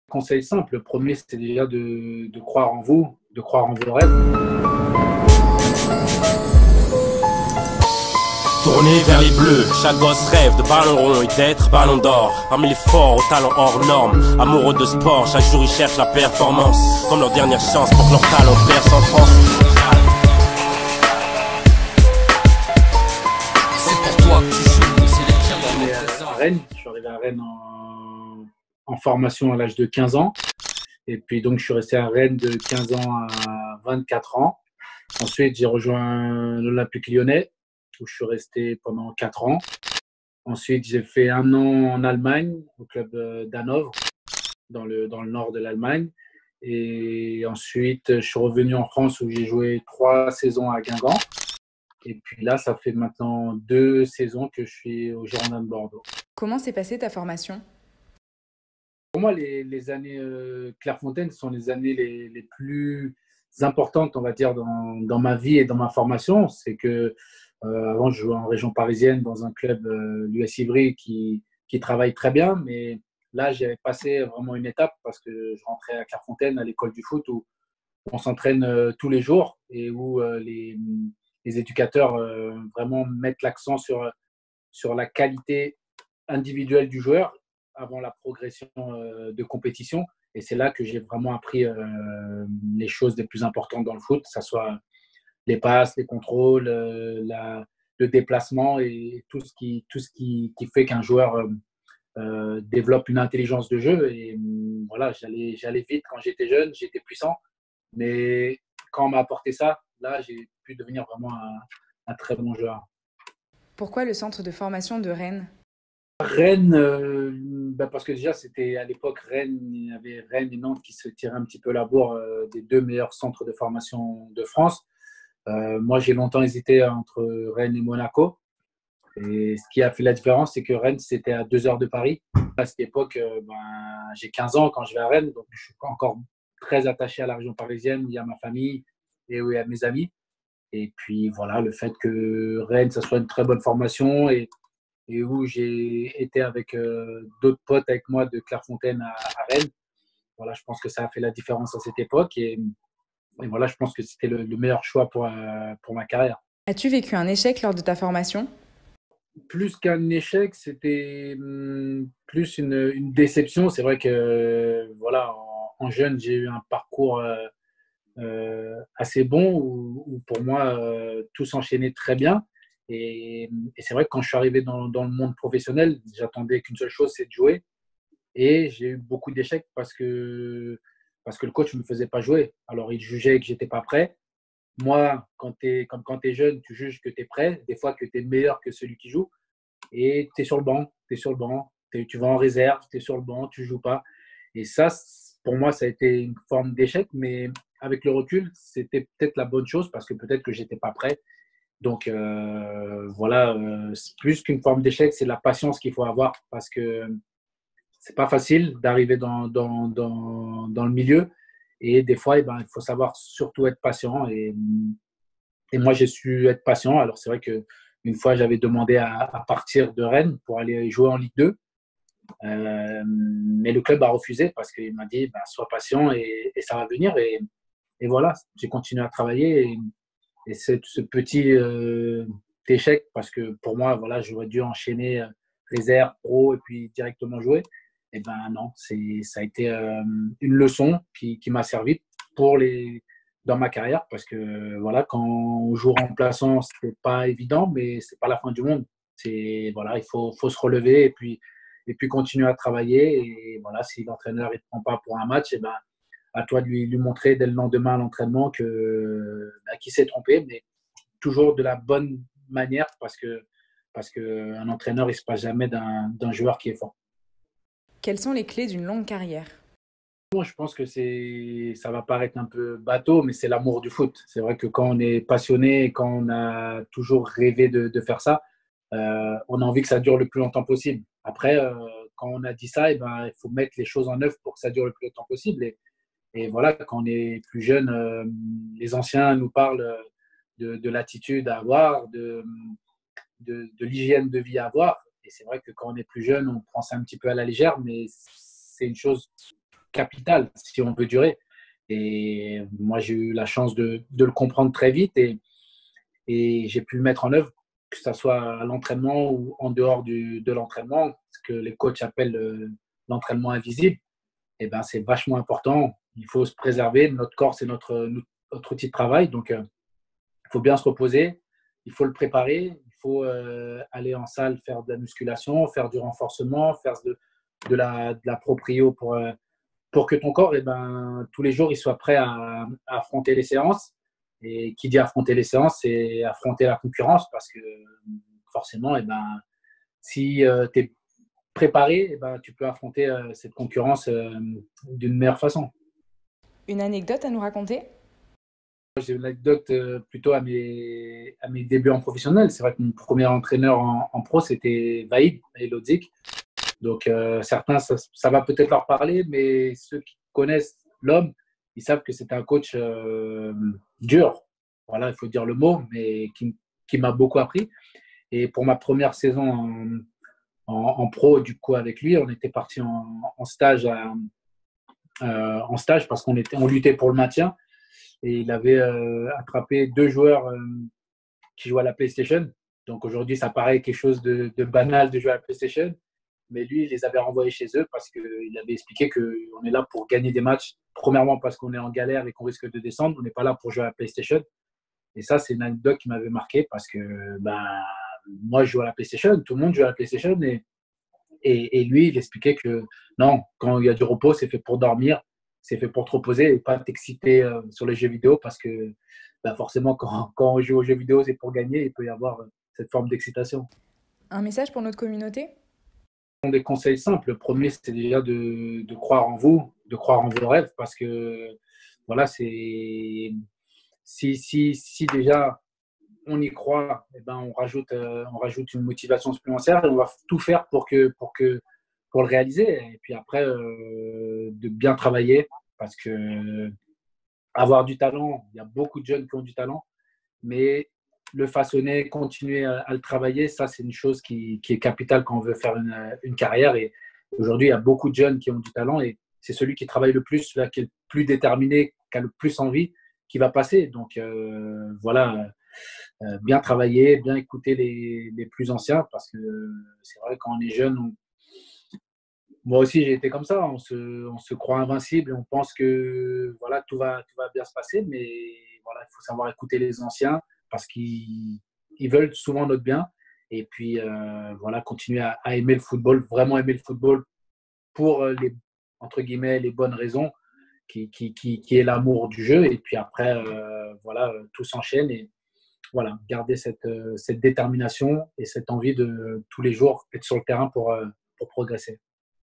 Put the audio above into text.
Conseil simple. Le premier, c'est déjà de croire en vous, de croire en vos rêves. Tourné vers les bleus, chaque gosse rêve de ballon rond et d'être ballon d'or. Parmi les forts aux talents hors normes, amoureux de sport, chaque jour ils cherchent la performance comme leur dernière chance pour que leur talent perce en France. C'est pour toi que tu joues, c'est les tiens dans le présent. Rennes, je suis arrivé à Rennes en formation à l'âge de 15 ans. Et puis donc je suis resté à Rennes de 15 ans à 24 ans. Ensuite, j'ai rejoint l'Olympique Lyonnais, où je suis resté pendant 4 ans. Ensuite, j'ai fait 1 an en Allemagne, au club d'Hanovre, dans le nord de l'Allemagne. Et ensuite, je suis revenu en France où j'ai joué 3 saisons à Guingamp. Et puis là, ça fait maintenant 2 saisons que je suis au Girondins de Bordeaux. Comment s'est passée ta formation ? Pour moi, les années Clairefontaine sont les années les plus importantes, on va dire, dans ma vie et dans ma formation. C'est que avant, je jouais en région parisienne dans un club, l'US Ivry, qui travaille très bien. Mais là, j'avais passé vraiment une étape parce que je rentrais à Clairefontaine, à l'école du foot, où on s'entraîne tous les jours et où les éducateurs vraiment mettent l'accent sur la qualité individuelle du joueur avant la progression de compétition. Et c'est là que j'ai vraiment appris les choses les plus importantes dans le foot, que ce soit les passes, les contrôles, le déplacement et tout ce qui fait qu'un joueur développe une intelligence de jeu. Et voilà, j'allais vite quand j'étais jeune, j'étais puissant. Mais quand on m'a apporté ça, là, j'ai pu devenir vraiment un très bon joueur. Pourquoi le centre de formation de Rennes ? Rennes, parce que déjà, c'était à l'époque, Rennes, il y avait Rennes et Nantes qui se tiraient un petit peu la bourre des 2 meilleurs centres de formation de France. Moi, j'ai longtemps hésité entre Rennes et Monaco. Et ce qui a fait la différence, c'est que Rennes, c'était à 2 heures de Paris. À cette époque, j'ai 15 ans quand je vais à Rennes, donc je suis encore très attaché à la région parisienne. Il y a ma famille et oui, à mes amis. Et puis voilà, le fait que Rennes, ça soit une très bonne formation et où j'ai été avec d'autres potes avec moi de Clairefontaine à Rennes. Voilà, je pense que ça a fait la différence à cette époque et voilà, je pense que c'était le meilleur choix pour ma carrière. As-tu vécu un échec lors de ta formation ? Plus qu'un échec, c'était plus une déception. C'est vrai que voilà, en jeune, j'ai eu un parcours assez bon où pour moi, tout s'enchaînait très bien. Et c'est vrai que quand je suis arrivé dans le monde professionnel, j'attendais qu'une seule chose, c'est de jouer. Et j'ai eu beaucoup d'échecs parce que le coach ne me faisait pas jouer. Alors, il jugeait que je n'étais pas prêt. Moi, quand tu es jeune, tu juges que tu es prêt, des fois que tu es meilleur que celui qui joue. Et tu es sur le banc, tu vas en réserve, tu es sur le banc, tu ne joues pas. Et ça, pour moi, ça a été une forme d'échec. Mais avec le recul, c'était peut-être la bonne chose parce que peut-être que je n'étais pas prêt. Donc voilà, plus qu'une forme d'échec, c'est la patience qu'il faut avoir parce que c'est pas facile d'arriver dans le milieu et des fois, il faut savoir surtout être patient et moi, j'ai su être patient. Alors c'est vrai qu'une fois, j'avais demandé à partir de Rennes pour aller jouer en Ligue 2, mais le club a refusé parce qu'il m'a dit sois patient et ça va venir et voilà, j'ai continué à travailler et ce petit échec, parce que pour moi, voilà, j'aurais dû enchaîner réserve, pro et puis directement jouer. Et non, ça a été une leçon qui m'a servi dans ma carrière, parce que voilà, quand on joue remplaçant, c'est pas évident, mais c'est pas la fin du monde. Voilà, il faut se relever et puis continuer à travailler. Et voilà, si l'entraîneur ne te prend pas pour un match, à toi de lui montrer dès le lendemain à l'entraînement qu'il s'est trompé, mais toujours de la bonne manière parce qu'un entraîneur, il ne se passe jamais d'un joueur qui est fort. Quelles sont les clés d'une longue carrière ? Moi, je pense que ça va paraître un peu bateau, mais c'est l'amour du foot. C'est vrai que quand on est passionné et quand on a toujours rêvé de faire ça, on a envie que ça dure le plus longtemps possible. Après, quand on a dit ça, il faut mettre les choses en œuvre pour que ça dure le plus longtemps possible. Et voilà, quand on est plus jeune, les anciens nous parlent de l'attitude à avoir, de l'hygiène de vie à avoir. Et c'est vrai que quand on est plus jeune, on prend ça un petit peu à la légère, mais c'est une chose capital si on veut durer. Et moi, j'ai eu la chance de le comprendre très vite et j'ai pu le mettre en œuvre, que ce soit à l'entraînement ou en dehors de l'entraînement, ce que les coachs appellent l'entraînement invisible. Et ben, c'est vachement important. Il faut se préserver. Notre corps, c'est notre outil de travail. Donc, il faut bien se reposer. Il faut le préparer. Il faut aller en salle, faire de la musculation, faire du renforcement, faire de la proprio pour que ton corps, tous les jours, il soit prêt à affronter les séances. Et qui dit affronter les séances, c'est affronter la concurrence parce que forcément, si tu es préparé, tu peux affronter cette concurrence d'une meilleure façon. Une anecdote à nous raconter? J'ai une anecdote plutôt à mes débuts en professionnel. C'est vrai que mon premier entraîneur en pro, c'était Vaïd Lodzik. Donc, certains, ça va peut-être leur parler, mais ceux qui connaissent l'homme, ils savent que c'est un coach dur. Voilà, il faut dire le mot, mais qui m'a beaucoup appris. Et pour ma première saison en pro, du coup, avec lui, on était parti en stage, en stage parce qu'on luttait pour le maintien. Et il avait attrapé 2 joueurs qui jouent à la PlayStation. Donc aujourd'hui, ça paraît quelque chose de banal de jouer à la PlayStation. Mais lui, il les avait renvoyés chez eux parce qu'il avait expliqué qu'on est là pour gagner des matchs. Premièrement, parce qu'on est en galère et qu'on risque de descendre. On n'est pas là pour jouer à la PlayStation. Et ça, c'est une anecdote qui m'avait marqué parce que moi, je joue à la PlayStation. Tout le monde joue à la PlayStation. Et lui, il expliquait que non, quand il y a du repos, c'est fait pour dormir. C'est fait pour te reposer et pas t'exciter sur les jeux vidéo parce que forcément, quand on joue aux jeux vidéo, c'est pour gagner. Il peut y avoir cette forme d'excitation. Un message pour notre communauté? Des conseils simples. Le premier, c'est déjà de croire en vous, de croire en vos rêves parce que voilà, c'est si déjà on y croit, on rajoute une motivation supplémentaire et on va tout faire pour le réaliser. Et puis après, de bien travailler parce que avoir du talent, il y a beaucoup de jeunes qui ont du talent, mais le façonner, continuer à le travailler, ça, c'est une chose qui est capitale quand on veut faire une carrière. Et aujourd'hui, il y a beaucoup de jeunes qui ont du talent et c'est celui qui travaille le plus, celui qui est le plus déterminé, qui a le plus envie, qui va passer. Donc, voilà, bien travailler, bien écouter les plus anciens parce que c'est vrai, quand on est jeune, moi aussi, j'ai été comme ça. On se croit invincible et on pense que voilà, tout va bien se passer. Mais voilà, il faut savoir écouter les anciens parce qu'ils veulent souvent notre bien. Et puis, voilà, continuer à aimer le football, vraiment aimer le football pour entre guillemets, les bonnes raisons qui est l'amour du jeu. Et puis après, voilà, tout s'enchaîne. Et voilà, garder cette détermination et cette envie de tous les jours être sur le terrain pour progresser.